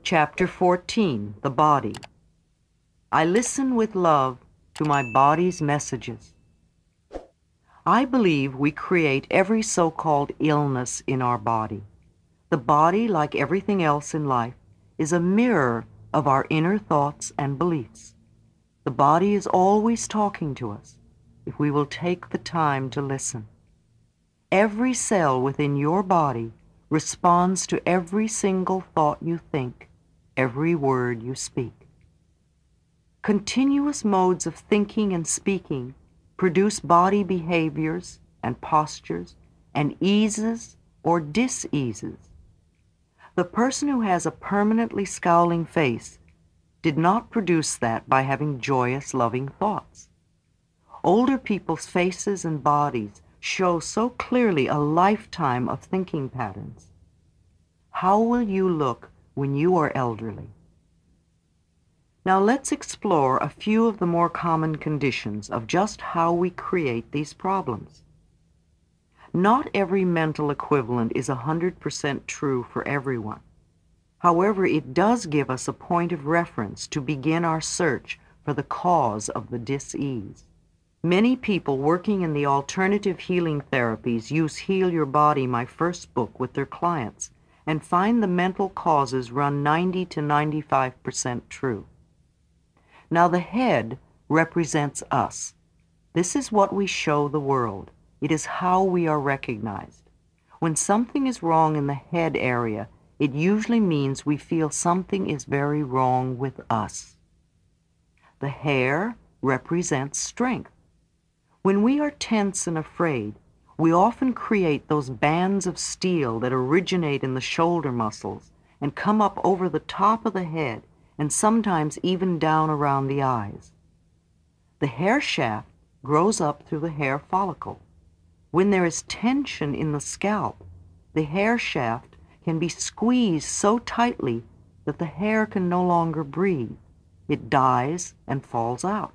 Chapter 14, The Body. I listen with love to my body's messages. I believe we create every so-called illness in our body. The body, like everything else in life, is a mirror of our inner thoughts and beliefs. The body is always talking to us, if we will take the time to listen. Every cell within your body responds to every single thought you think, every word you speak. Continuous modes of thinking and speaking produce body behaviors and postures and eases or dis-eases. The person who has a permanently scowling face did not produce that by having joyous, loving thoughts. Older people's faces and bodies show so clearly a lifetime of thinking patterns. How will you look when you are elderly? Now let's explore a few of the more common conditions of just how we create these problems. Not every mental equivalent is 100% true for everyone. However, it does give us a point of reference to begin our search for the cause of the dis-ease. Many people working in the alternative healing therapies use Heal Your Body, my first book, with their clients and find the mental causes run 90 to 95% true. Now the head represents us. This is what we show the world. It is how we are recognized. When something is wrong in the head area, it usually means we feel something is very wrong with us. The hair represents strength. When we are tense and afraid, we often create those bands of steel that originate in the shoulder muscles and come up over the top of the head and sometimes even down around the eyes. The hair shaft grows up through the hair follicle. When there is tension in the scalp, the hair shaft can be squeezed so tightly that the hair can no longer breathe. It dies and falls out.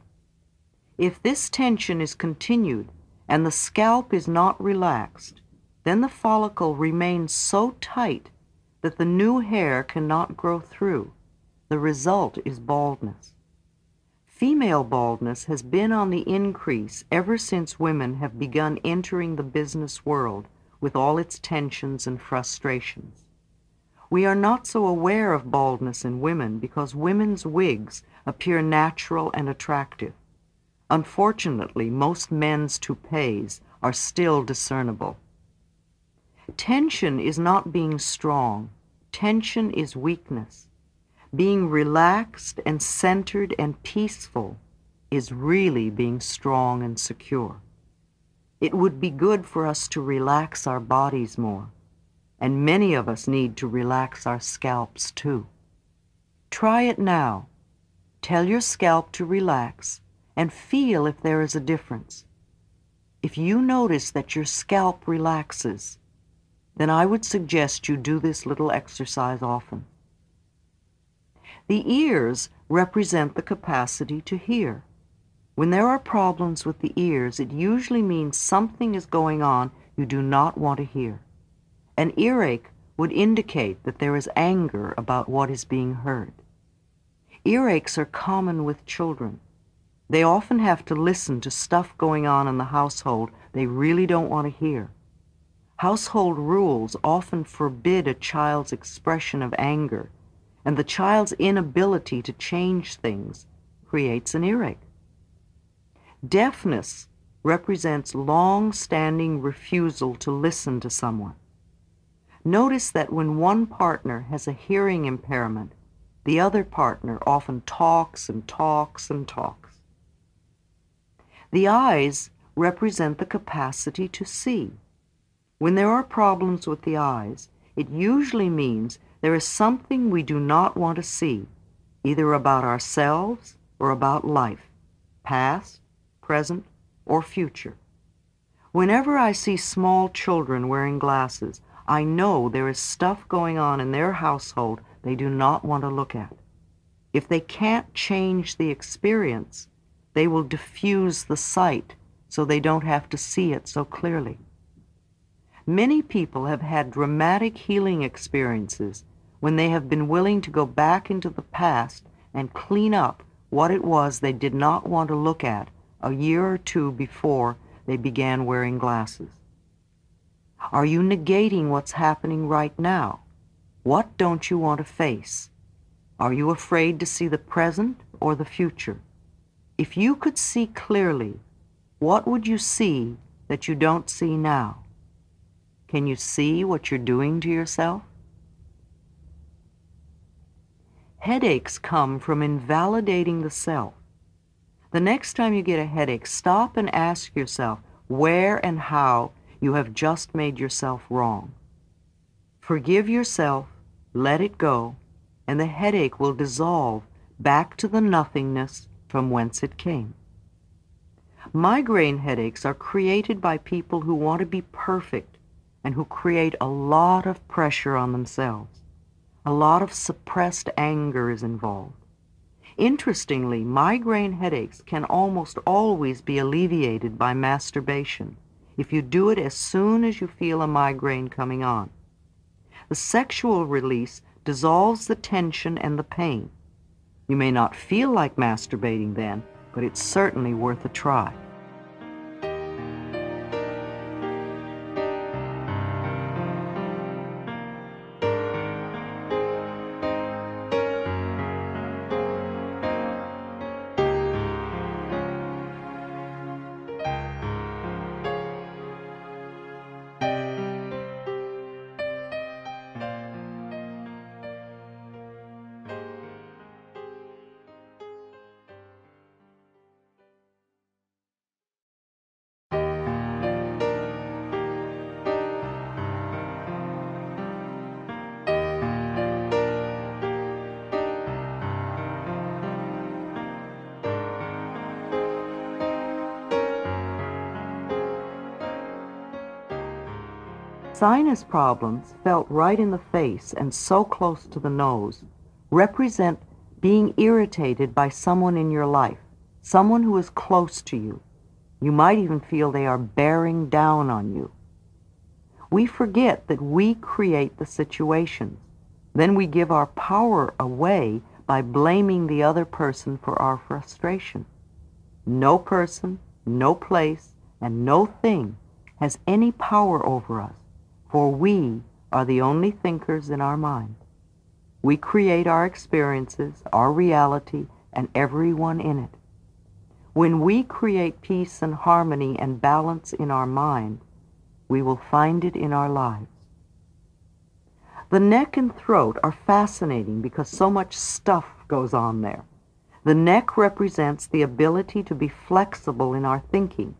If this tension is continued and the scalp is not relaxed, then the follicle remains so tight that the new hair cannot grow through. The result is baldness. Female baldness has been on the increase ever since women have begun entering the business world with all its tensions and frustrations. We are not so aware of baldness in women because women's wigs appear natural and attractive. Unfortunately, most men's toupees are still discernible. Tension is not being strong. Tension is weakness. Being relaxed and centered and peaceful is really being strong and secure. It would be good for us to relax our bodies more, and many of us need to relax our scalps too. Try it now. Tell your scalp to relax and feel if there is a difference. If you notice that your scalp relaxes, then I would suggest you do this little exercise often. The ears represent the capacity to hear. When there are problems with the ears, it usually means something is going on you do not want to hear. An earache would indicate that there is anger about what is being heard. Earaches are common with children. They often have to listen to stuff going on in the household they really don't want to hear. Household rules often forbid a child's expression of anger, and the child's inability to change things creates an earache. Deafness represents long-standing refusal to listen to someone. Notice that when one partner has a hearing impairment, the other partner often talks and talks and talks. The eyes represent the capacity to see. When there are problems with the eyes, it usually means there is something we do not want to see, either about ourselves or about life, past, present, or future. Whenever I see small children wearing glasses, I know there is stuff going on in their household they do not want to look at. If they can't change the experience, they will diffuse the sight so they don't have to see it so clearly. Many people have had dramatic healing experiences when they have been willing to go back into the past and clean up what it was they did not want to look at a year or two before they began wearing glasses? Are you negating what's happening right now? What don't you want to face? Are you afraid to see the present or the future? If you could see clearly, what would you see that you don't see now? Can you see what you're doing to yourself? Headaches come from invalidating the self. The next time you get a headache, stop and ask yourself where and how you have just made yourself wrong. Forgive yourself, let it go, and the headache will dissolve back to the nothingness from whence it came. Migraine headaches are created by people who want to be perfect and who create a lot of pressure on themselves. A lot of suppressed anger is involved. Interestingly, migraine headaches can almost always be alleviated by masturbation if you do it as soon as you feel a migraine coming on. The sexual release dissolves the tension and the pain. You may not feel like masturbating then, but it's certainly worth a try. Sinus problems, felt right in the face and so close to the nose, represent being irritated by someone in your life, someone who is close to you. You might even feel they are bearing down on you. We forget that we create the situations. Then we give our power away by blaming the other person for our frustration. No person, no place, and no thing has any power over us, for we are the only thinkers in our mind. We create our experiences, our reality, and everyone in it. When we create peace and harmony and balance in our mind, we will find it in our lives. The neck and throat are fascinating because so much stuff goes on there. The neck represents the ability to be flexible in our thinking,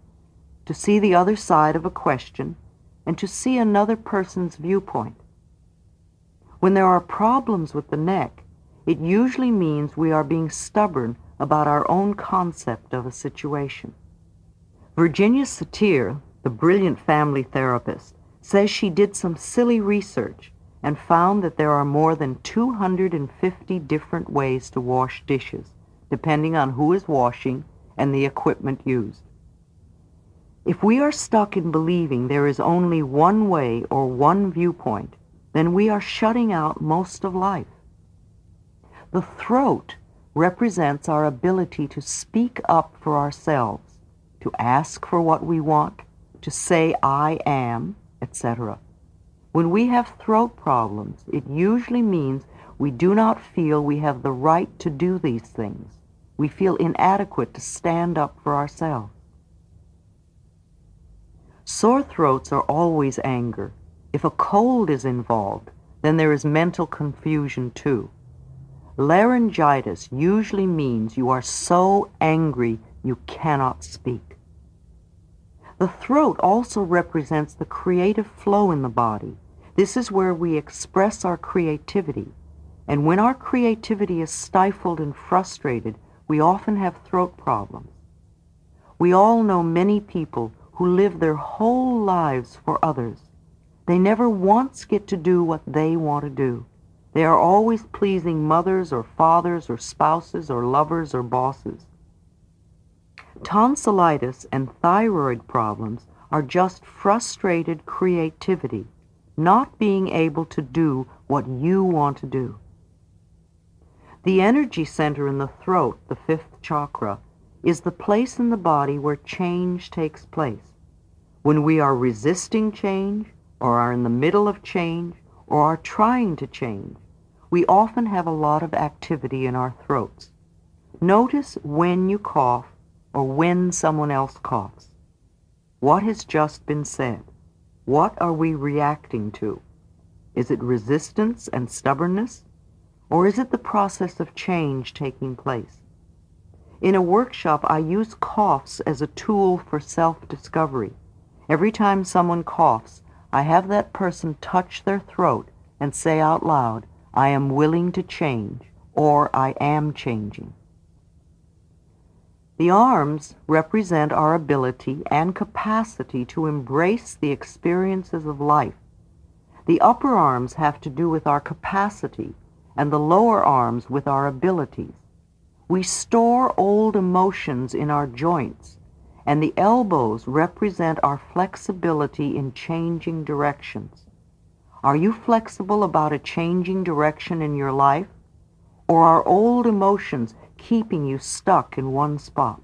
to see the other side of a question, and to see another person's viewpoint. When there are problems with the neck, it usually means we are being stubborn about our own concept of a situation. Virginia Satir, the brilliant family therapist, says she did some silly research and found that there are more than 250 different ways to wash dishes, depending on who is washing and the equipment used. If we are stuck in believing there is only one way or one viewpoint, then we are shutting out most of life. The throat represents our ability to speak up for ourselves, to ask for what we want, to say I am, etc. When we have throat problems, it usually means we do not feel we have the right to do these things. We feel inadequate to stand up for ourselves. Sore throats are always anger. If a cold is involved, then there is mental confusion too. Laryngitis usually means you are so angry you cannot speak. The throat also represents the creative flow in the body. This is where we express our creativity. And when our creativity is stifled and frustrated, we often have throat problems. We all know many people who live their whole lives for others. They never once get to do what they want to do. They are always pleasing mothers or fathers or spouses or lovers or bosses. Tonsillitis and thyroid problems are just frustrated creativity, not being able to do what you want to do. The energy center in the throat, the fifth chakra, is the place in the body where change takes place. When we are resisting change, or are in the middle of change, or are trying to change, we often have a lot of activity in our throats. Notice when you cough or when someone else coughs. What has just been said? What are we reacting to? Is it resistance and stubbornness? Or is it the process of change taking place? In a workshop, I use coughs as a tool for self-discovery. Every time someone coughs, I have that person touch their throat and say out loud, I am willing to change, or I am changing. The arms represent our ability and capacity to embrace the experiences of life. The upper arms have to do with our capacity, and the lower arms with our abilities. We store old emotions in our joints, and the elbows represent our flexibility in changing directions. Are you flexible about a changing direction in your life? Or are old emotions keeping you stuck in one spot?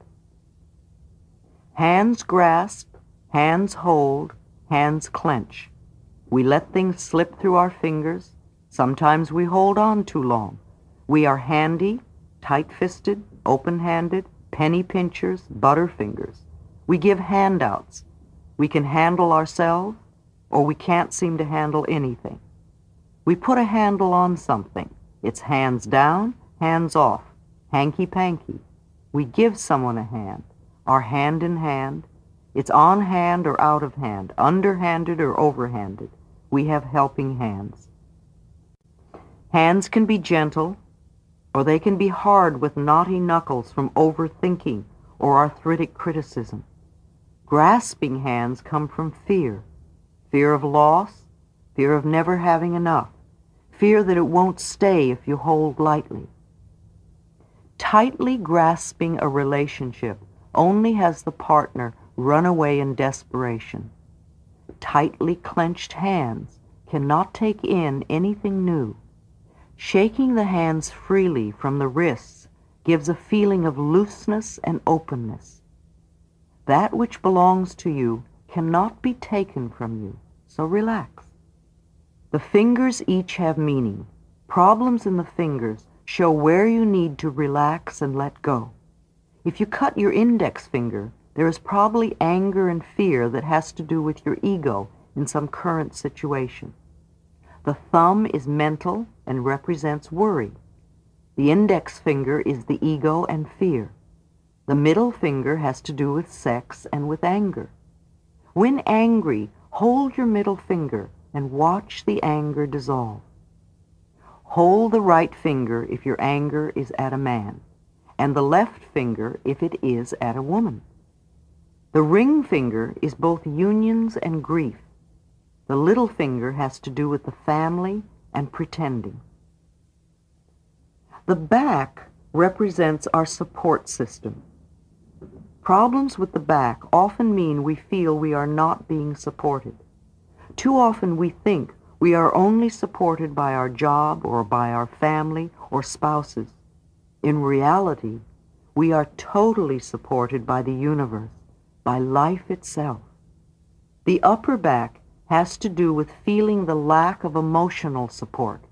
Hands grasp, hands hold, hands clench. We let things slip through our fingers. Sometimes we hold on too long. We are handy, tight-fisted, open-handed, penny pinchers, butterfingers. We give handouts. We can handle ourselves, or we can't seem to handle anything. We put a handle on something. It's hands down, hands off, hanky-panky. We give someone a hand, our hand in hand. It's on hand or out of hand, underhanded or overhanded. We have helping hands. Hands can be gentle, or they can be hard with knotty knuckles from overthinking or arthritic criticism. Grasping hands come from fear. Fear of loss, fear of never having enough, fear that it won't stay if you hold lightly. Tightly grasping a relationship only has the partner run away in desperation. Tightly clenched hands cannot take in anything new. Shaking the hands freely from the wrists gives a feeling of looseness and openness. That which belongs to you cannot be taken from you, so relax. The fingers each have meaning. Problems in the fingers show where you need to relax and let go. If you cut your index finger, there is probably anger and fear that has to do with your ego in some current situation. The thumb is mental and represents worry. The index finger is the ego and fear. The middle finger has to do with sex and with anger. When angry, hold your middle finger and watch the anger dissolve. Hold the right finger if your anger is at a man, and the left finger if it is at a woman. The ring finger is both unions and grief. The little finger has to do with the family and pretending. The back represents our support system. Problems with the back often mean we feel we are not being supported. Too often we think we are only supported by our job or by our family or spouses. In reality, we are totally supported by the universe, by life itself. The upper back has to do with feeling the lack of emotional support.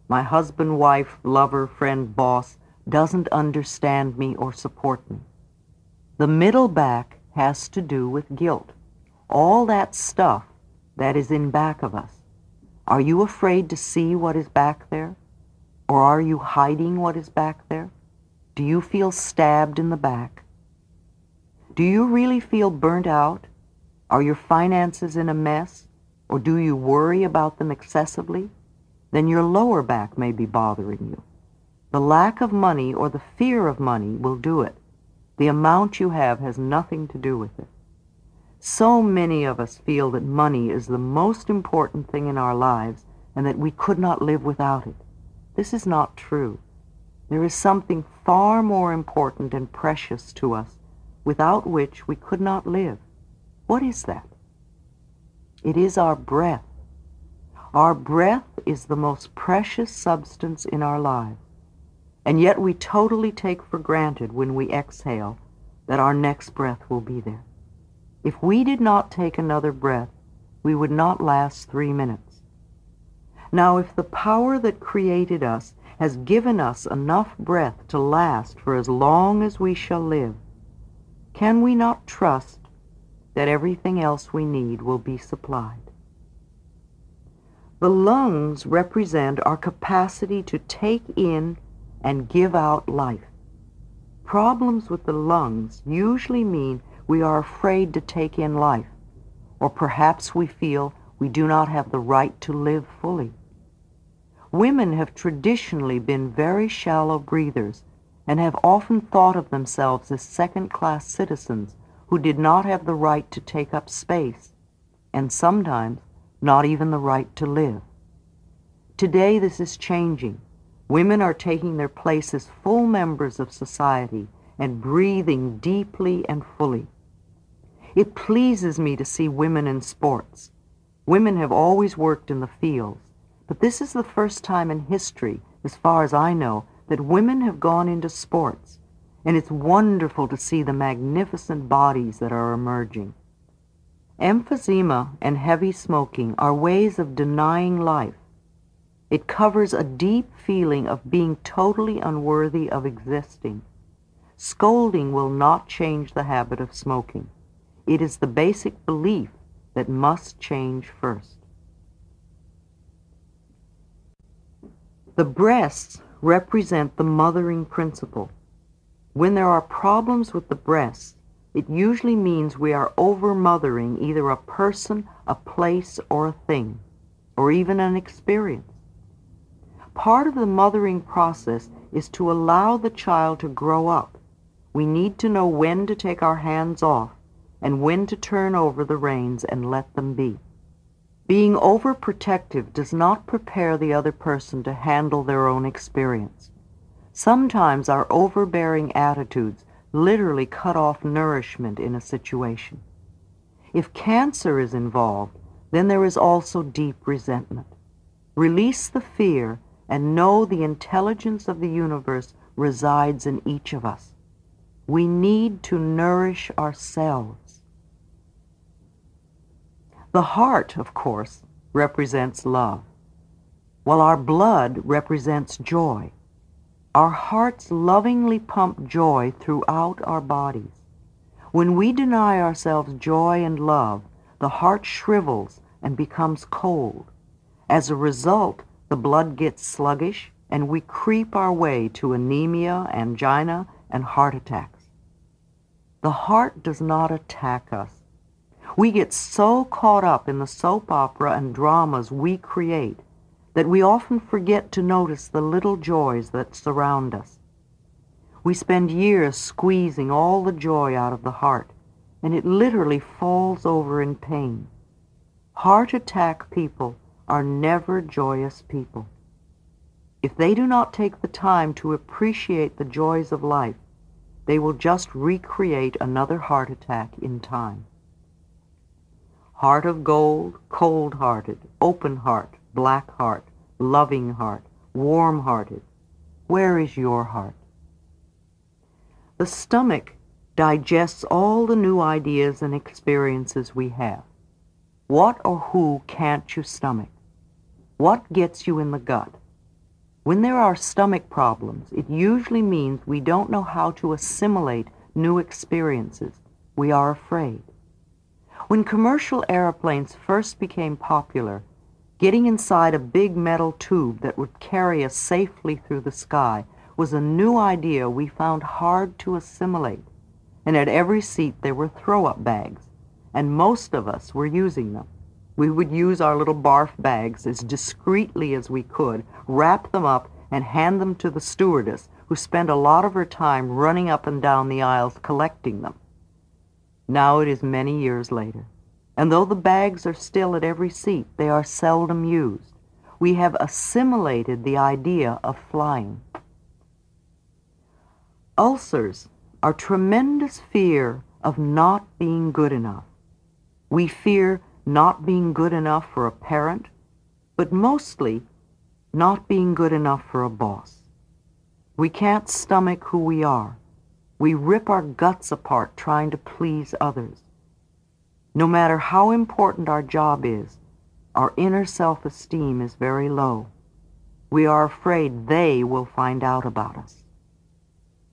My husband, wife, lover, friend, boss doesn't understand me or support me. The middle back has to do with guilt. All that stuff that is in back of us. Are you afraid to see what is back there? Or are you hiding what is back there? Do you feel stabbed in the back? Do you really feel burnt out? Are your finances in a mess? Or do you worry about them excessively? Then your lower back may be bothering you. The lack of money or the fear of money will do it. The amount you have has nothing to do with it. So many of us feel that money is the most important thing in our lives and that we could not live without it. This is not true. There is something far more important and precious to us without which we could not live. What is that? It is our breath. Our breath is the most precious substance in our lives, and yet we totally take for granted when we exhale that our next breath will be there. If we did not take another breath, we would not last 3 minutes. Now, if the power that created us has given us enough breath to last for as long as we shall live, can we not trust that everything else we need will be supplied? The lungs represent our capacity to take in and give out life. Problems with the lungs usually mean we are afraid to take in life, or perhaps we feel we do not have the right to live fully. Women have traditionally been very shallow breathers and have often thought of themselves as second-class citizens who did not have the right to take up space, and sometimes not even the right to live. Today this is changing. Women are taking their place as full members of society and breathing deeply and fully. It pleases me to see women in sports. Women have always worked in the fields, but this is the first time in history, as far as I know, that women have gone into sports, and it's wonderful to see the magnificent bodies that are emerging. Emphysema and heavy smoking are ways of denying life. It covers a deep feeling of being totally unworthy of existing. Scolding will not change the habit of smoking. It is the basic belief that must change first. The breasts represent the mothering principle. When there are problems with the breasts, it usually means we are over-mothering either a person, a place, or a thing, or even an experience. Part of the mothering process is to allow the child to grow up. We need to know when to take our hands off and when to turn over the reins and let them be. Being overprotective does not prepare the other person to handle their own experience. Sometimes our overbearing attitudes literally cut off nourishment in a situation. If cancer is involved, then there is also deep resentment. Release the fear and know the intelligence of the universe resides in each of us. We need to nourish ourselves. The heart, of course, represents love, while our blood represents joy. Our hearts lovingly pump joy throughout our bodies. When we deny ourselves joy and love, the heart shrivels and becomes cold. As a result, the blood gets sluggish, and we creep our way to anemia, angina, and heart attacks. The heart does not attack us. We get so caught up in the soap opera and dramas we create that we often forget to notice the little joys that surround us. We spend years squeezing all the joy out of the heart, and it literally falls over in pain. Heart attack people are never joyous people. If they do not take the time to appreciate the joys of life, they will just recreate another heart attack in time. Heart of gold, cold-hearted, open heart, black heart, loving heart, warm-hearted. Where is your heart? The stomach digests all the new ideas and experiences we have. What or who can't you stomach? What gets you in the gut? When there are stomach problems, it usually means we don't know how to assimilate new experiences. We are afraid. When commercial airplanes first became popular, getting inside a big metal tube that would carry us safely through the sky was a new idea we found hard to assimilate. And at every seat there were throw-up bags, and most of us were using them. We would use our little barf bags as discreetly as we could, wrap them up, and hand them to the stewardess, who spent a lot of her time running up and down the aisles collecting them. Now it is many years later, and though the bags are still at every seat, they are seldom used. We have assimilated the idea of flying. Ulcers are tremendous fear of not being good enough. We fear not being good enough for a parent, but mostly not being good enough for a boss. We can't stomach who we are. We rip our guts apart trying to please others. No matter how important our job is, our inner self-esteem is very low. We are afraid they will find out about us.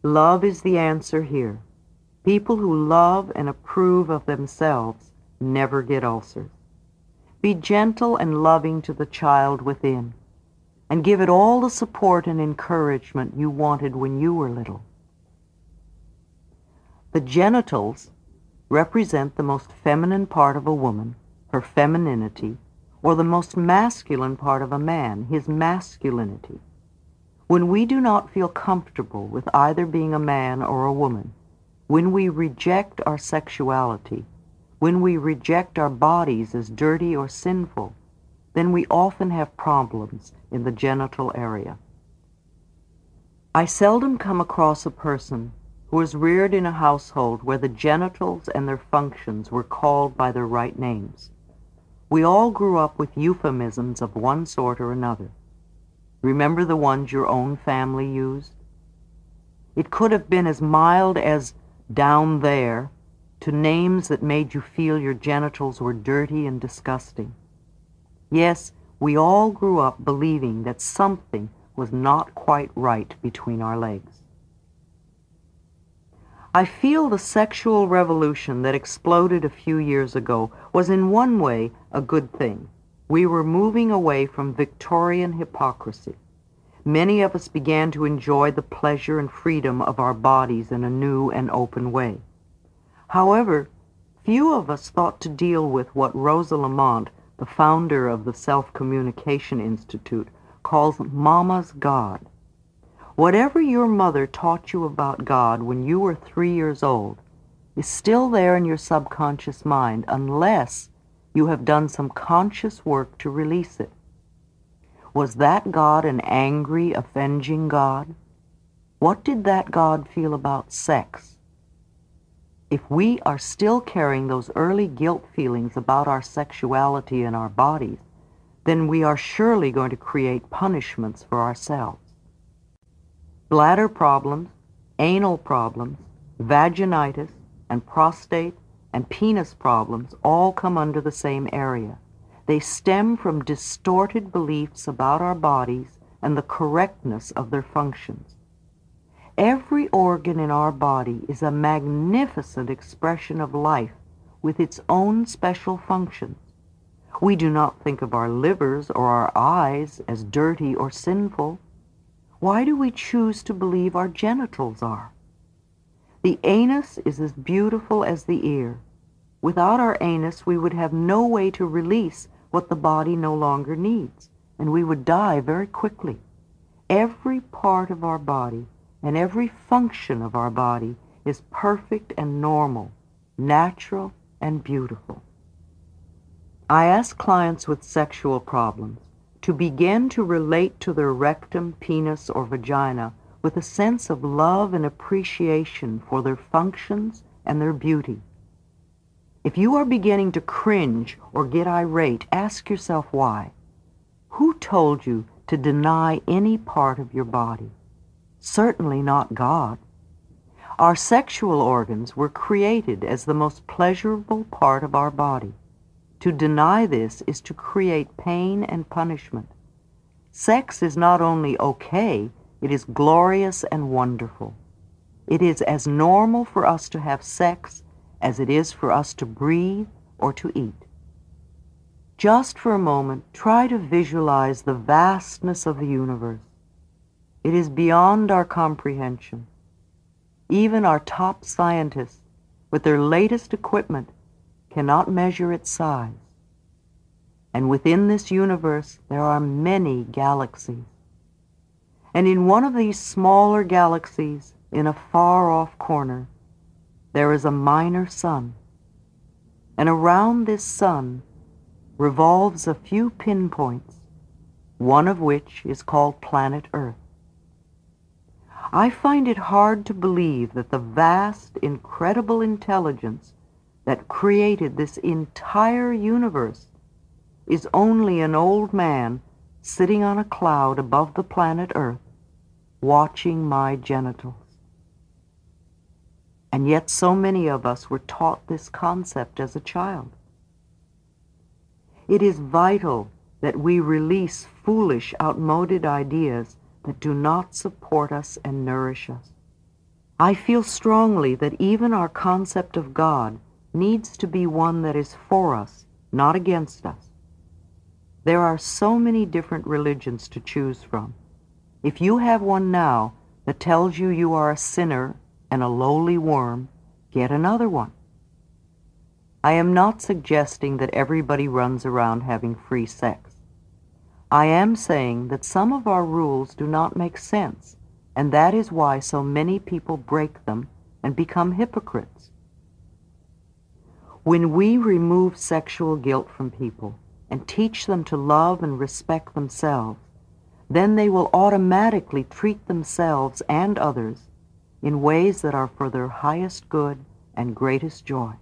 Love is the answer here. People who love and approve of themselves never get ulcers. Be gentle and loving to the child within, and give it all the support and encouragement you wanted when you were little. The genitals represent the most feminine part of a woman, her femininity, or the most masculine part of a man, his masculinity. When we do not feel comfortable with either being a man or a woman, when we reject our sexuality, when we reject our bodies as dirty or sinful, then we often have problems in the genital area. I seldom come across a person who was reared in a household where the genitals and their functions were called by their right names. We all grew up with euphemisms of one sort or another. Remember the ones your own family used? It could have been as mild as down there to names that made you feel your genitals were dirty and disgusting. Yes, we all grew up believing that something was not quite right between our legs. I feel the sexual revolution that exploded a few years ago was in one way a good thing. We were moving away from Victorian hypocrisy. Many of us began to enjoy the pleasure and freedom of our bodies in a new and open way. However, few of us thought to deal with what Rosa Lamont, the founder of the Self-Communication Institute, calls Mama's God. Whatever your mother taught you about God when you were 3 years old is still there in your subconscious mind unless you have done some conscious work to release it. Was that God an angry, avenging God? What did that God feel about sex? If we are still carrying those early guilt feelings about our sexuality and our bodies, then we are surely going to create punishments for ourselves. Bladder problems, anal problems, vaginitis, and prostate and penis problems all come under the same area. They stem from distorted beliefs about our bodies and the correctness of their functions. Every organ in our body is a magnificent expression of life with its own special functions. We do not think of our livers or our eyes as dirty or sinful. Why do we choose to believe our genitals are? The anus is as beautiful as the ear. Without our anus, we would have no way to release what the body no longer needs, and we would die very quickly. Every part of our body and every function of our body is perfect and normal, natural and beautiful. I ask clients with sexual problems to begin to relate to their rectum, penis, or vagina with a sense of love and appreciation for their functions and their beauty. If you are beginning to cringe or get irate, ask yourself why. Who told you to deny any part of your body? Certainly not God. Our sexual organs were created as the most pleasurable part of our body. To deny this is to create pain and punishment. Sex is not only okay, it is glorious and wonderful. It is as normal for us to have sex as it is for us to breathe or to eat. Just for a moment, try to visualize the vastness of the universe. It is beyond our comprehension. Even our top scientists, with their latest equipment, cannot measure its size. And within this universe, there are many galaxies. And in one of these smaller galaxies, in a far-off corner, there is a minor sun. And around this sun revolves a few pinpoints, one of which is called planet Earth. I find it hard to believe that the vast, incredible intelligence that created this entire universe is only an old man sitting on a cloud above the planet Earth, watching my genitals. And yet so many of us were taught this concept as a child. It is vital that we release foolish, outmoded ideas that do not support us and nourish us. I feel strongly that even our concept of God needs to be one that is for us, not against us. There are so many different religions to choose from. If you have one now that tells you you are a sinner and a lowly worm, get another one. I am not suggesting that everybody runs around having free sex. I am saying that some of our rules do not make sense, and that is why so many people break them and become hypocrites. When we remove sexual guilt from people and teach them to love and respect themselves, then they will automatically treat themselves and others in ways that are for their highest good and greatest joy.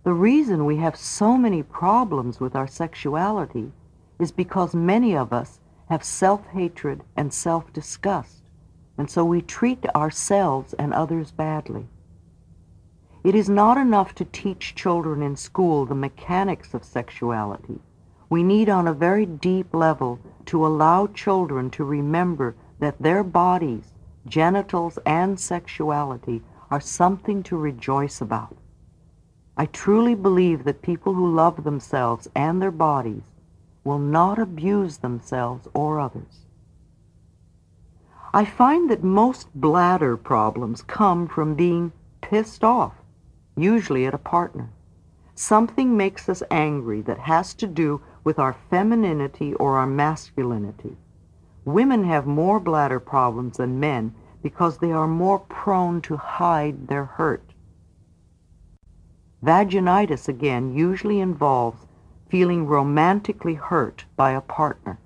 The reason we have so many problems with our sexuality is because many of us have self-hatred and self-disgust, and so we treat ourselves and others badly. It is not enough to teach children in school the mechanics of sexuality. We need on a very deep level to allow children to remember that their bodies, genitals, and sexuality are something to rejoice about. I truly believe that people who love themselves and their bodies will not abuse themselves or others. I find that most bladder problems come from being pissed off, usually at a partner. Something makes us angry that has to do with our femininity or our masculinity. Women have more bladder problems than men because they are more prone to hide their hurt. Vaginitis, again, usually involves feeling romantically hurt by a partner.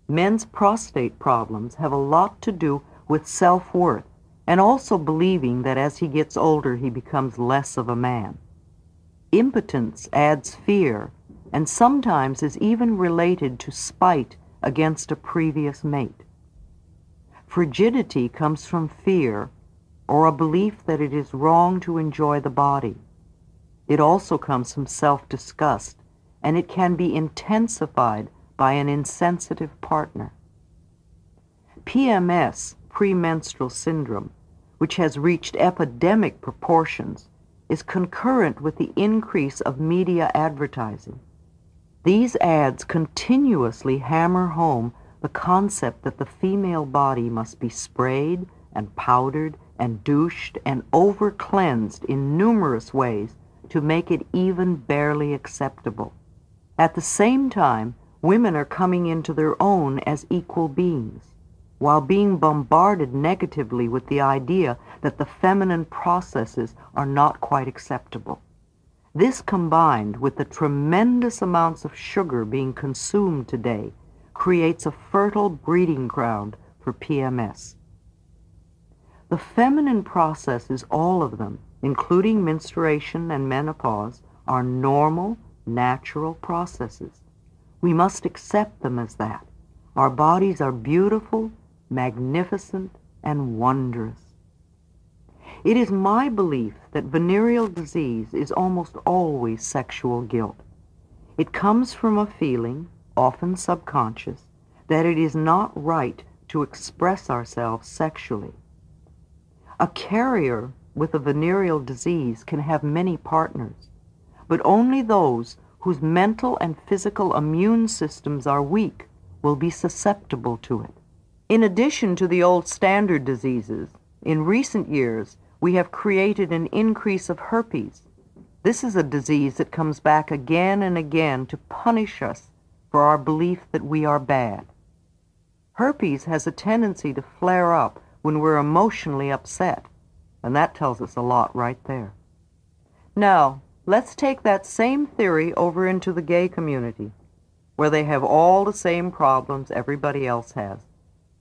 Men's prostate problems have a lot to do with self-worth and also believing that as he gets older he becomes less of a man. Impotence adds fear and sometimes is even related to spite against a previous mate. Frigidity comes from fear or a belief that it is wrong to enjoy the body. It also comes from self-disgust, and it can be intensified by an insensitive partner. PMS, premenstrual syndrome, which has reached epidemic proportions, is concurrent with the increase of media advertising. These ads continuously hammer home the concept that the female body must be sprayed and powdered and douched and over-cleansed in numerous ways to make it even barely acceptable. At the same time, women are coming into their own as equal beings, while being bombarded negatively with the idea that the feminine processes are not quite acceptable. This, combined with the tremendous amounts of sugar being consumed today, creates a fertile breeding ground for PMS. The feminine processes, all of them, including menstruation and menopause, are normal, natural processes. We must accept them as that. Our bodies are beautiful, magnificent, and wondrous. It is my belief that venereal disease is almost always sexual guilt. It comes from a feeling, often subconscious, that it is not right to express ourselves sexually. A carrier with a venereal disease can have many partners, but only those whose mental and physical immune systems are weak will be susceptible to it. In addition to the old standard diseases, in recent years we have created an increase of herpes. This is a disease that comes back again and again to punish us for our belief that we are bad. Herpes has a tendency to flare up when we're emotionally upset, and that tells us a lot right there. Now, let's take that same theory over into the gay community, where they have all the same problems everybody else has,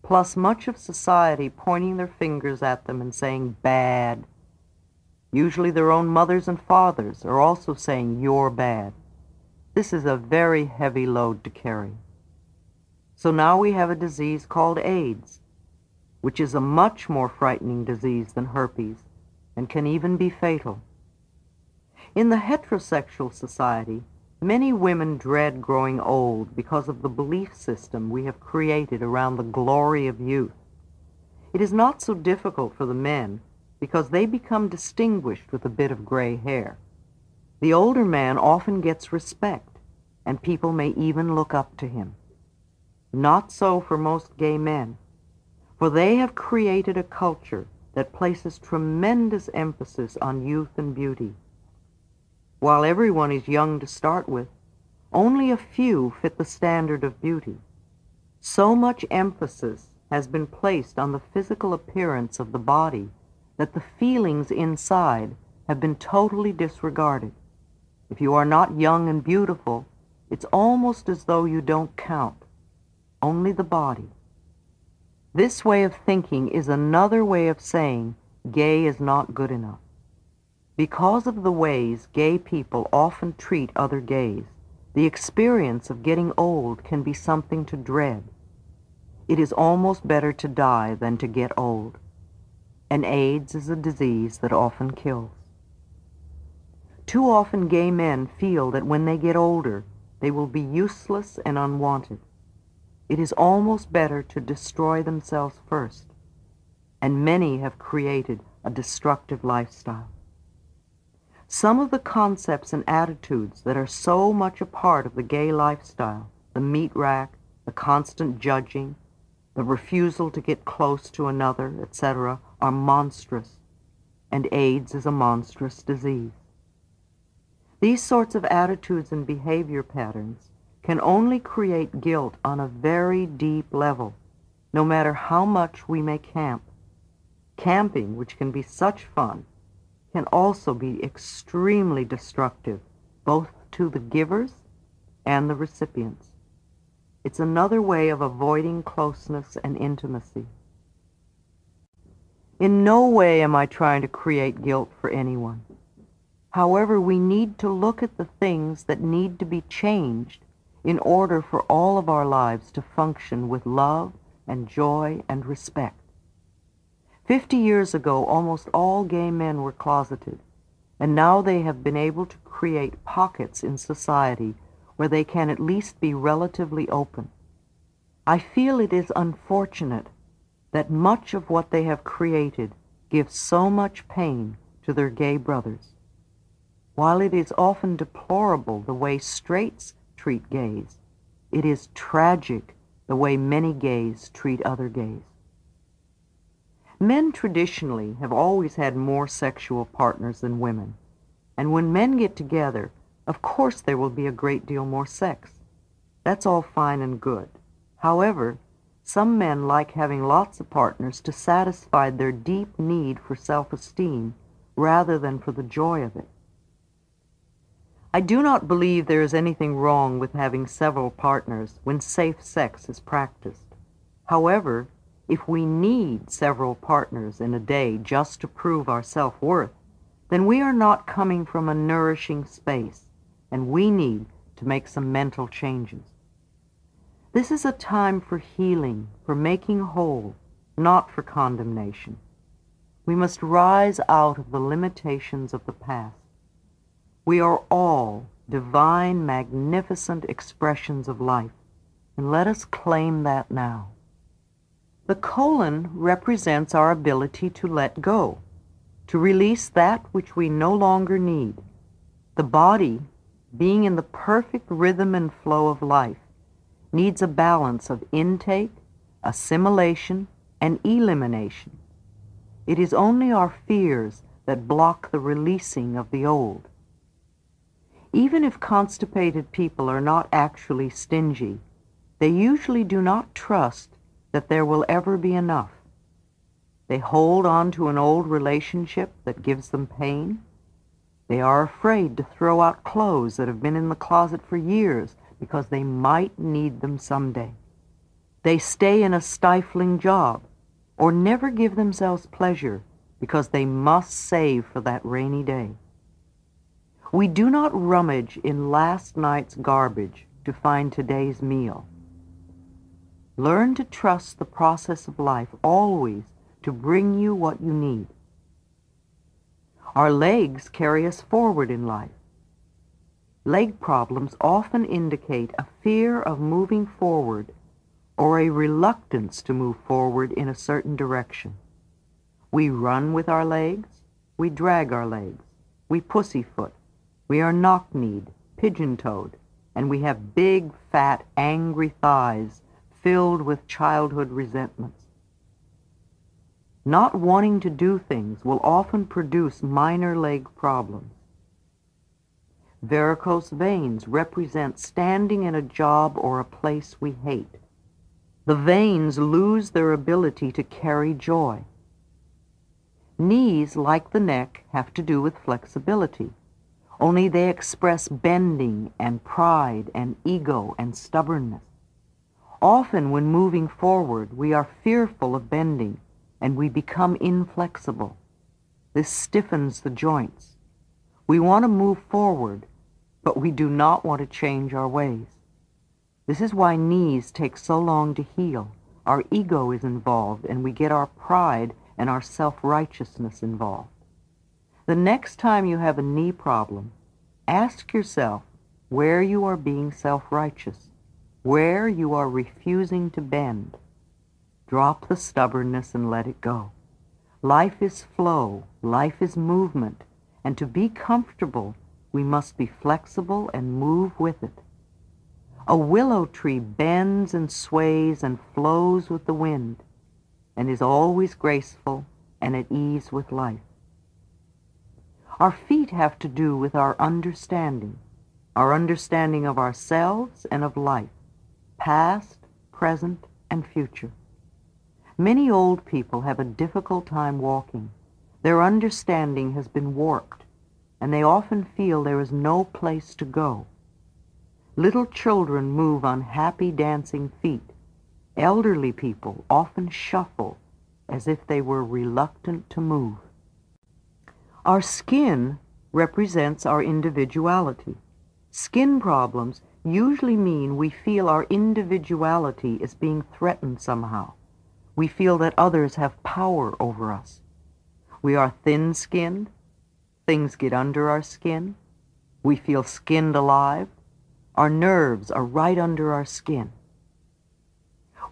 plus much of society pointing their fingers at them and saying, bad. Usually their own mothers and fathers are also saying, you're bad. This is a very heavy load to carry. So now we have a disease called AIDS, which is a much more frightening disease than herpes and can even be fatal. In the heterosexual society, many women dread growing old because of the belief system we have created around the glory of youth. It is not so difficult for the men because they become distinguished with a bit of gray hair. The older man often gets respect, and people may even look up to him. Not so for most gay men, for they have created a culture that places tremendous emphasis on youth and beauty. While everyone is young to start with, only a few fit the standard of beauty. So much emphasis has been placed on the physical appearance of the body that the feelings inside have been totally disregarded. If you are not young and beautiful, it's almost as though you don't count, only the body. This way of thinking is another way of saying gay is not good enough. Because of the ways gay people often treat other gays, the experience of getting old can be something to dread. It is almost better to die than to get old. And AIDS is a disease that often kills. Too often gay men feel that when they get older, they will be useless and unwanted. It is almost better to destroy themselves first, and many have created a destructive lifestyle. Some of the concepts and attitudes that are so much a part of the gay lifestyle, the meat rack, the constant judging, the refusal to get close to another, etc., are monstrous, and AIDS is a monstrous disease. These sorts of attitudes and behavior patterns can only create guilt on a very deep level, no matter how much we may camp. Camping, which can be such fun, can also be extremely destructive, both to the givers and the recipients. It's another way of avoiding closeness and intimacy. In no way am I trying to create guilt for anyone. However, we need to look at the things that need to be changed in order for all of our lives to function with love and joy and respect. 50 years ago, almost all gay men were closeted, and now they have been able to create pockets in society where they can at least be relatively open. I feel it is unfortunate that much of what they have created gives so much pain to their gay brothers. While it is often deplorable the way straights treat gays, it is tragic the way many gays treat other gays. Men traditionally have always had more sexual partners than women, and when men get together, of course there will be a great deal more sex. That's all fine and good. However, some men like having lots of partners to satisfy their deep need for self-esteem rather than for the joy of it. I do not believe there is anything wrong with having several partners when safe sex is practiced. However, if we need several partners in a day just to prove our self-worth, then we are not coming from a nourishing space, and we need to make some mental changes. This is a time for healing, for making whole, not for condemnation. We must rise out of the limitations of the past. We are all divine, magnificent expressions of life, and let us claim that now. The colon represents our ability to let go, to release that which we no longer need. The body, being in the perfect rhythm and flow of life, needs a balance of intake, assimilation, and elimination. It is only our fears that block the releasing of the old. Even if constipated people are not actually stingy, they usually do not trust that there will ever be enough. They hold on to an old relationship that gives them pain. They are afraid to throw out clothes that have been in the closet for years because they might need them someday. They stay in a stifling job or never give themselves pleasure because they must save for that rainy day. We do not rummage in last night's garbage to find today's meal. Learn to trust the process of life always to bring you what you need. Our legs carry us forward in life. Leg problems often indicate a fear of moving forward or a reluctance to move forward in a certain direction. We run with our legs, we drag our legs, we pussyfoot, we are knock-kneed, pigeon-toed, and we have big, fat, angry thighs filled with childhood resentments. Not wanting to do things will often produce minor leg problems. Varicose veins represent standing in a job or a place we hate. The veins lose their ability to carry joy. Knees, like the neck, have to do with flexibility, only they express bending and pride and ego and stubbornness. Often when moving forward, we are fearful of bending and we become inflexible. This stiffens the joints. We want to move forward, but we do not want to change our ways. This is why knees take so long to heal. Our ego is involved, and we get our pride and our self-righteousness involved. The next time you have a knee problem, ask yourself where you are being self-righteous, where you are refusing to bend. Drop the stubbornness and let it go. Life is flow, life is movement, and to be comfortable, we must be flexible and move with it. A willow tree bends and sways and flows with the wind and is always graceful and at ease with life. Our feet have to do with our understanding of ourselves and of life, past, present, and future. Many old people have a difficult time walking. Their understanding has been warped, and they often feel there is no place to go. Little children move on happy dancing feet. Elderly people often shuffle as if they were reluctant to move. Our skin represents our individuality. Skin problems usually mean we feel our individuality is being threatened somehow. We feel that others have power over us. We are thin-skinned. Things get under our skin. We feel skinned alive. Our nerves are right under our skin.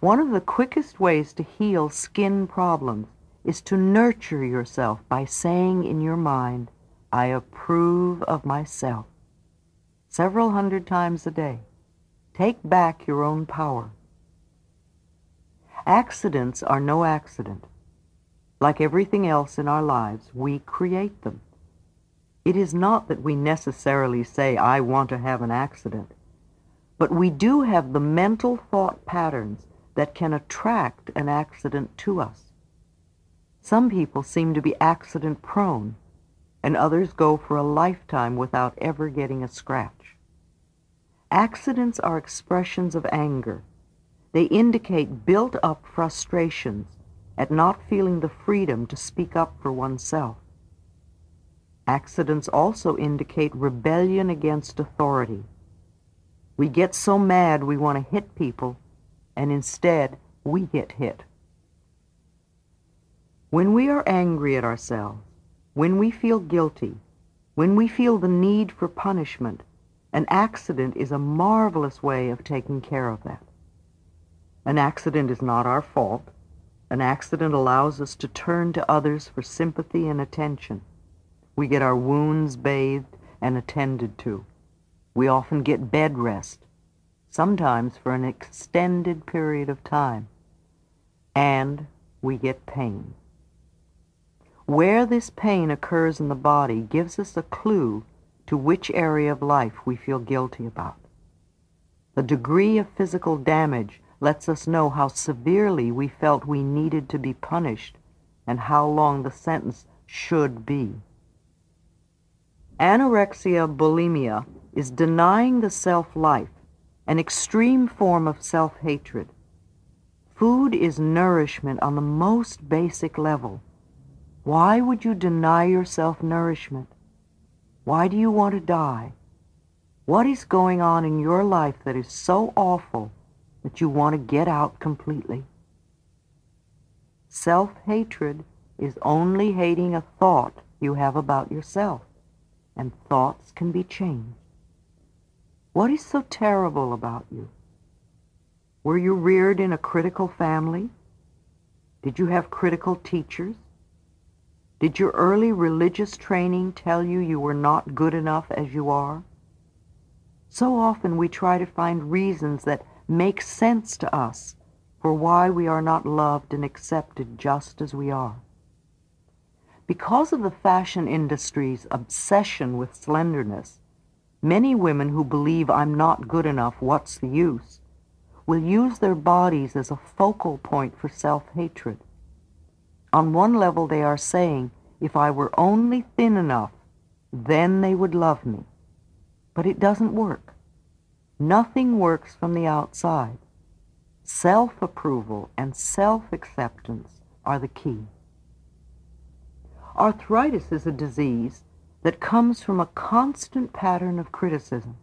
One of the quickest ways to heal skin problems is to nurture yourself by saying in your mind, "I approve of myself," several hundred times a day. Take back your own power. Accidents are no accident. Like everything else in our lives, we create them. It is not that we necessarily say, "I want to have an accident," but we do have the mental thought patterns that can attract an accident to us. Some people seem to be accident-prone, and others go for a lifetime without ever getting a scratch. Accidents are expressions of anger. They indicate built-up frustrations at not feeling the freedom to speak up for oneself. Accidents also indicate rebellion against authority. We get so mad we want to hit people, and instead we get hit. When we are angry at ourselves, when we feel guilty, when we feel the need for punishment, an accident is a marvelous way of taking care of that. An accident is not our fault. An accident allows us to turn to others for sympathy and attention. We get our wounds bathed and attended to. We often get bed rest, sometimes for an extended period of time, and we get pain. Where this pain occurs in the body gives us a clue to which area of life we feel guilty about. The degree of physical damage lets us know how severely we felt we needed to be punished and how long the sentence should be. Anorexia bulimia is denying the self-life, an extreme form of self-hatred. Food is nourishment on the most basic level. Why would you deny yourself nourishment? Why do you want to die? What is going on in your life that is so awful that you want to get out completely? Self-hatred is only hating a thought you have about yourself, and thoughts can be changed. What is so terrible about you? Were you reared in a critical family? Did you have critical teachers? Did your early religious training tell you you were not good enough as you are? So often we try to find reasons that make sense to us for why we are not loved and accepted just as we are. Because of the fashion industry's obsession with slenderness, many women who believe I'm not good enough, what's the use, will use their bodies as a focal point for self-hatred. On one level they are saying, if I were only thin enough, then they would love me. But it doesn't work. Nothing works from the outside. Self-approval and self-acceptance are the key. Arthritis is a disease that comes from a constant pattern of criticism.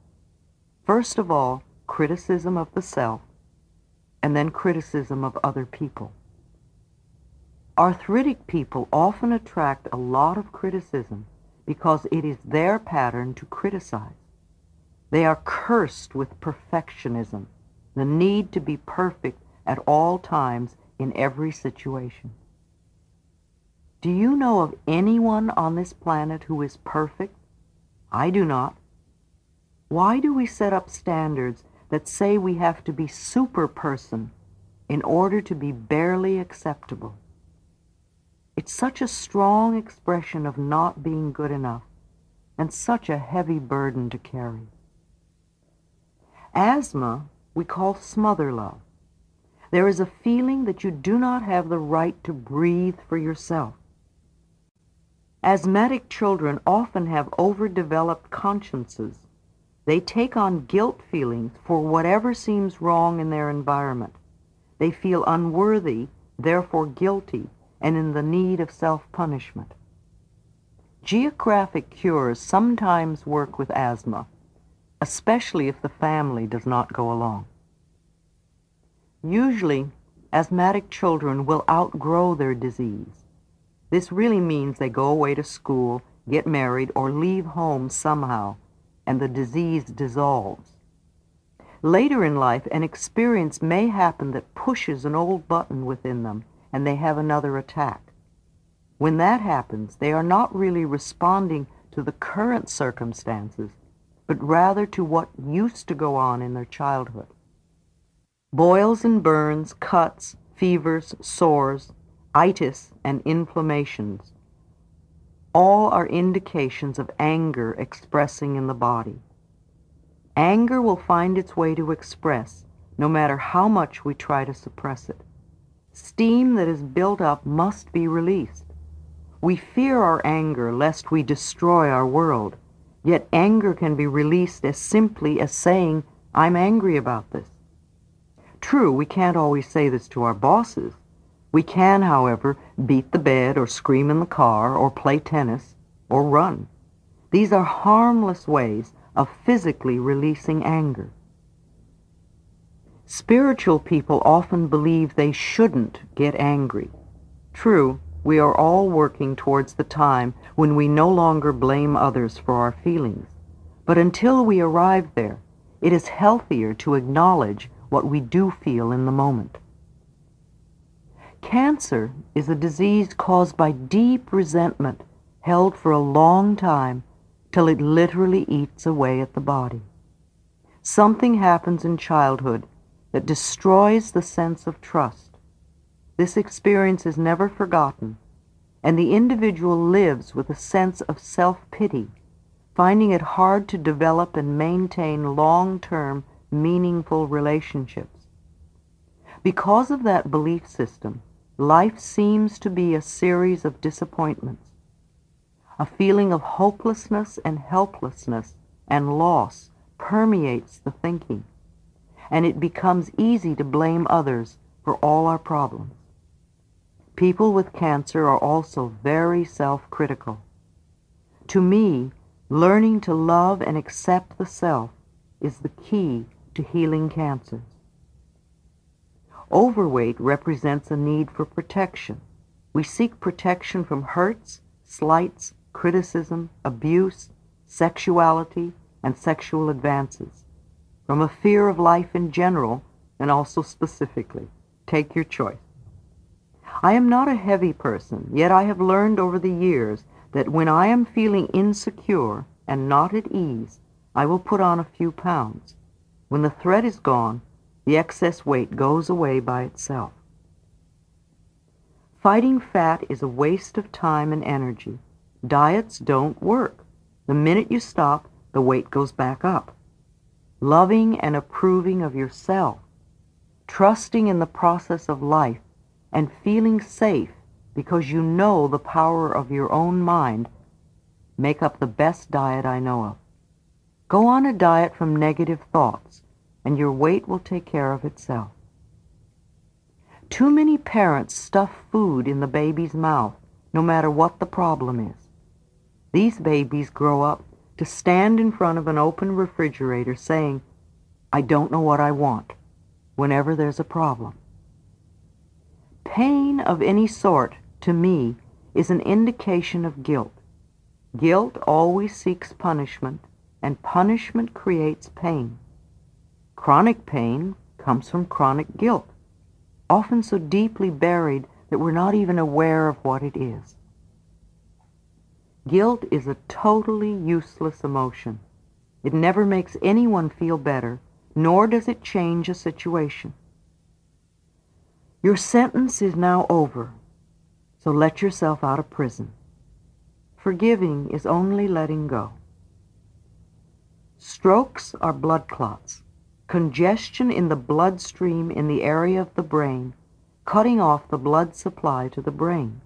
First of all, criticism of the self, and then criticism of other people. Arthritic people often attract a lot of criticism because it is their pattern to criticize. They are cursed with perfectionism, the need to be perfect at all times in every situation. Do you know of anyone on this planet who is perfect? I do not. Why do we set up standards that say we have to be super person in order to be barely acceptable? It's such a strong expression of not being good enough, and such a heavy burden to carry. Asthma we call smother love. There is a feeling that you do not have the right to breathe for yourself. Asthmatic children often have overdeveloped consciences. They take on guilt feelings for whatever seems wrong in their environment. They feel unworthy, therefore guilty, and in the need of self-punishment. Geographic cures sometimes work with asthma, especially if the family does not go along. Usually, asthmatic children will outgrow their disease. This really means they go away to school, get married, or leave home somehow, and the disease dissolves. Later in life, an experience may happen that pushes an old button within them, and they have another attack. When that happens, they are not really responding to the current circumstances, but rather to what used to go on in their childhood. Boils and burns, cuts, fevers, sores, itis, and inflammations, all are indications of anger expressing in the body. Anger will find its way to express, no matter how much we try to suppress it. Steam that is built up must be released. We fear our anger lest we destroy our world, yet anger can be released as simply as saying, I'm angry about this. True, we can't always say this to our bosses. We can, however, beat the bed or scream in the car or play tennis or run. These are harmless ways of physically releasing anger. Spiritual people often believe they shouldn't get angry. True, we are all working towards the time when we no longer blame others for our feelings. But until we arrive there, it is healthier to acknowledge what we do feel in the moment. Cancer is a disease caused by deep resentment held for a long time till it literally eats away at the body. Something happens in childhood that destroys the sense of trust. This experience is never forgotten, and the individual lives with a sense of self-pity, finding it hard to develop and maintain long-term, meaningful relationships. Because of that belief system, life seems to be a series of disappointments. A feeling of hopelessness and helplessness and loss permeates the thinking, and it becomes easy to blame others for all our problems. People with cancer are also very self-critical. To me, Learning to love and accept the self is the key to healing cancers. Overweight represents a need for protection. We seek protection from hurts, slights, criticism, abuse, sexuality, and sexual advances, from a fear of life in general and also specifically. Take your choice. I am not a heavy person, yet I have learned over the years that when I am feeling insecure and not at ease, I will put on a few pounds. When the threat is gone, the excess weight goes away by itself. Fighting fat is a waste of time and energy. Diets don't work. The minute you stop, the weight goes back up. Loving and approving of yourself, trusting in the process of life, and feeling safe because you know the power of your own mind make up the best diet I know of. Go on a diet from negative thoughts, and your weight will take care of itself. Too many parents stuff food in the baby's mouth, no matter what the problem is. These babies grow up to stand in front of an open refrigerator saying, "I don't know what I want," whenever there's a problem. Pain of any sort, to me, is an indication of guilt. Guilt always seeks punishment, and punishment creates pain. Chronic pain comes from chronic guilt, often so deeply buried that we're not even aware of what it is. Guilt is a totally useless emotion. It never makes anyone feel better, nor does it change a situation. Your sentence is now over, so let yourself out of prison. Forgiving is only letting go. Strokes are blood clots, congestion in the bloodstream in the area of the brain, cutting off the blood supply to the brain.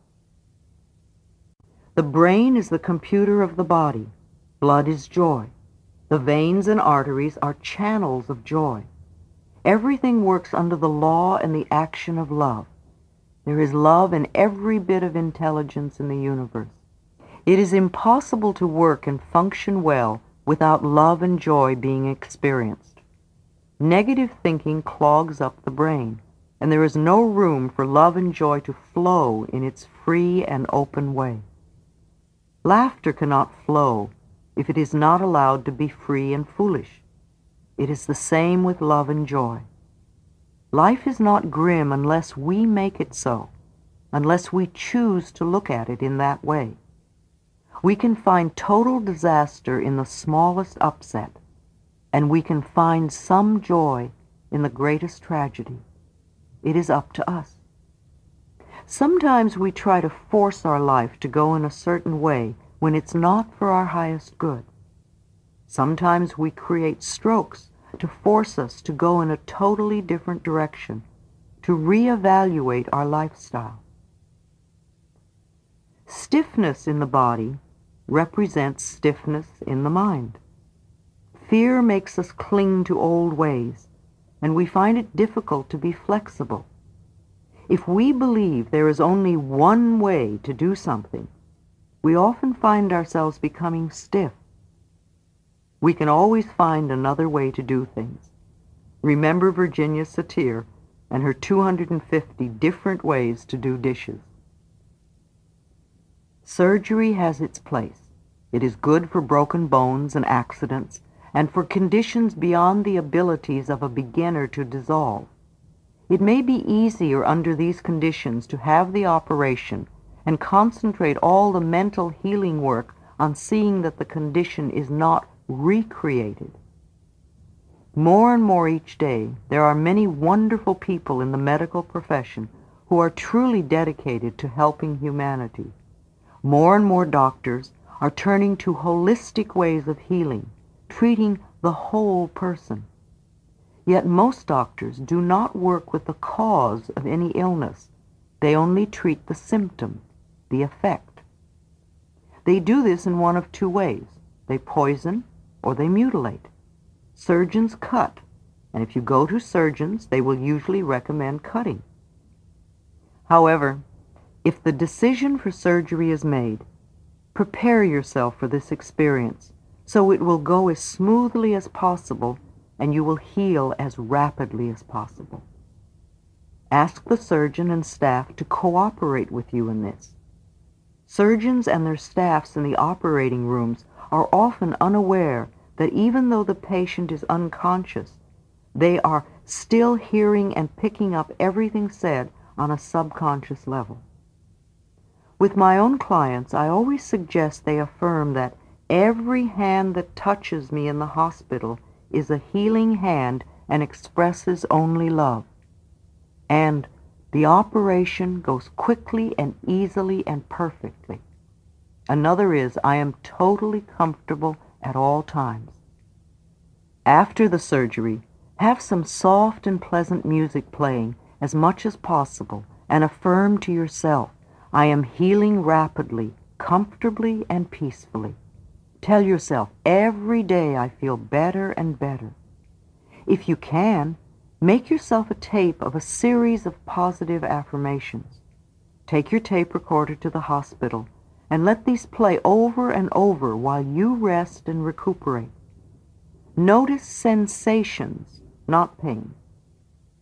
The brain is the computer of the body. Blood is joy. The veins and arteries are channels of joy. Everything works under the law and the action of love. There is love in every bit of intelligence in the universe. It is impossible to work and function well without love and joy being experienced. Negative thinking clogs up the brain, and there is no room for love and joy to flow in its free and open way. Laughter cannot flow if it is not allowed to be free and foolish. It is the same with love and joy. Life is not grim unless we make it so, unless we choose to look at it in that way. We can find total disaster in the smallest upset, and we can find some joy in the greatest tragedy. It is up to us. Sometimes we try to force our life to go in a certain way when it's not for our highest good. Sometimes we create strokes to force us to go in a totally different direction, to reevaluate our lifestyle. Stiffness in the body represents stiffness in the mind. Fear makes us cling to old ways, and we find it difficult to be flexible. If we believe there is only one way to do something, we often find ourselves becoming stiff. We can always find another way to do things. Remember Virginia Satir and her 250 different ways to do dishes. Surgery has its place. It is good for broken bones and accidents, and for conditions beyond the abilities of a beginner to dissolve. It may be easier under these conditions to have the operation and concentrate all the mental healing work on seeing that the condition is not recreated. More and more each day, there are many wonderful people in the medical profession who are truly dedicated to helping humanity. More and more doctors are turning to holistic ways of healing, treating the whole person. Yet most doctors do not work with the cause of any illness. They only treat the symptom, the effect. They do this in one of two ways. They poison or they mutilate. Surgeons cut, and if you go to surgeons, they will usually recommend cutting. However, if the decision for surgery is made, Prepare yourself for this experience so it will go as smoothly as possible and you will heal as rapidly as possible. Ask the surgeon and staff to cooperate with you in this. Surgeons and their staffs in the operating rooms are often unaware that even though the patient is unconscious, they are still hearing and picking up everything said on a subconscious level. With my own clients, I always suggest they affirm that every hand that touches me in the hospital is a healing hand and expresses only love. And the operation goes quickly and easily and perfectly. Another is, I am totally comfortable at all times. After the surgery, have some soft and pleasant music playing as much as possible and affirm to yourself, I am healing rapidly, comfortably, and peacefully. Tell yourself, every day I feel better and better. If you can, make yourself a tape of a series of positive affirmations. Take your tape recorder to the hospital and let these play over and over while you rest and recuperate. Notice sensations, not pain.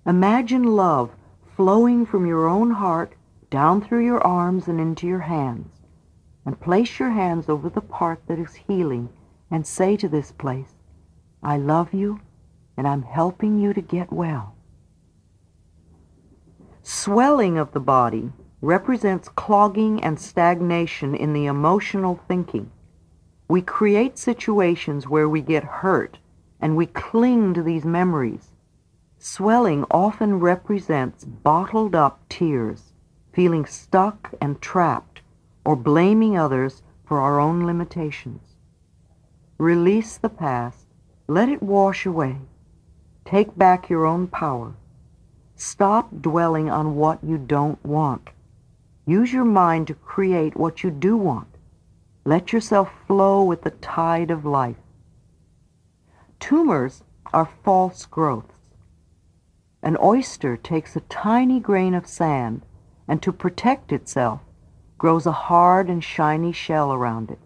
Imagine love flowing from your own heart down through your arms and into your hands, and place your hands over the part that is healing and say to this place, I love you and I'm helping you to get well. Swelling of the body represents clogging and stagnation in the emotional thinking. We create situations where we get hurt and we cling to these memories. Swelling often represents bottled up tears, feeling stuck and trapped, or blaming others for our own limitations. Release the past. Let it wash away. Take back your own power. Stop dwelling on what you don't want. Use your mind to create what you do want. Let yourself flow with the tide of life. Tumors are false growths. An oyster takes a tiny grain of sand and to protect itself grows a hard and shiny shell around it.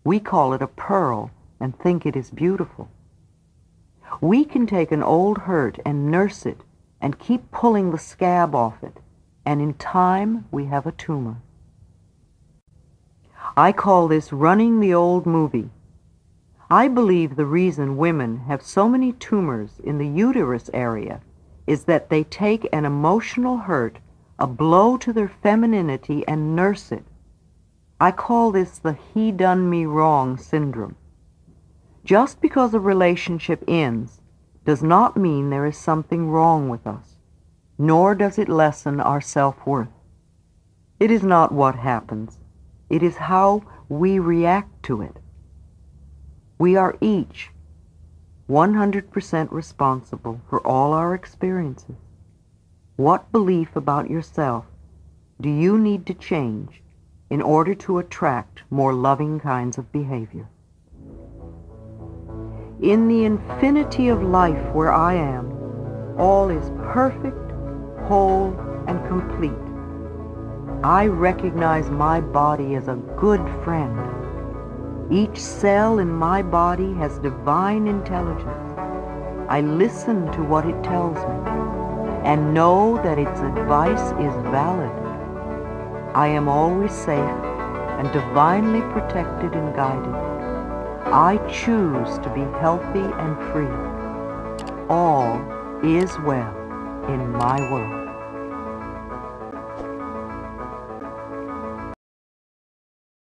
We call it a pearl and think it is beautiful. We can take an old hurt and nurse it and keep pulling the scab off it, and in time we have a tumor. I call this running the old movie. I believe the reason women have so many tumors in the uterus area is that they take an emotional hurt, a blow to their femininity, and nurse it. I call this the he done me wrong syndrome. Just because a relationship ends does not mean there is something wrong with us, nor does it lessen our self-worth. It is not what happens. It is how we react to it. We are each 100% responsible for all our experiences. What belief about yourself do you need to change in order to attract more loving kinds of behavior? In the infinity of life where I am, all is perfect, whole, and complete. I recognize my body as a good friend. Each cell in my body has divine intelligence. I listen to what it tells me and know that its advice is valid. I am always safe and divinely protected and guided. I choose to be healthy and free. All is well in my world.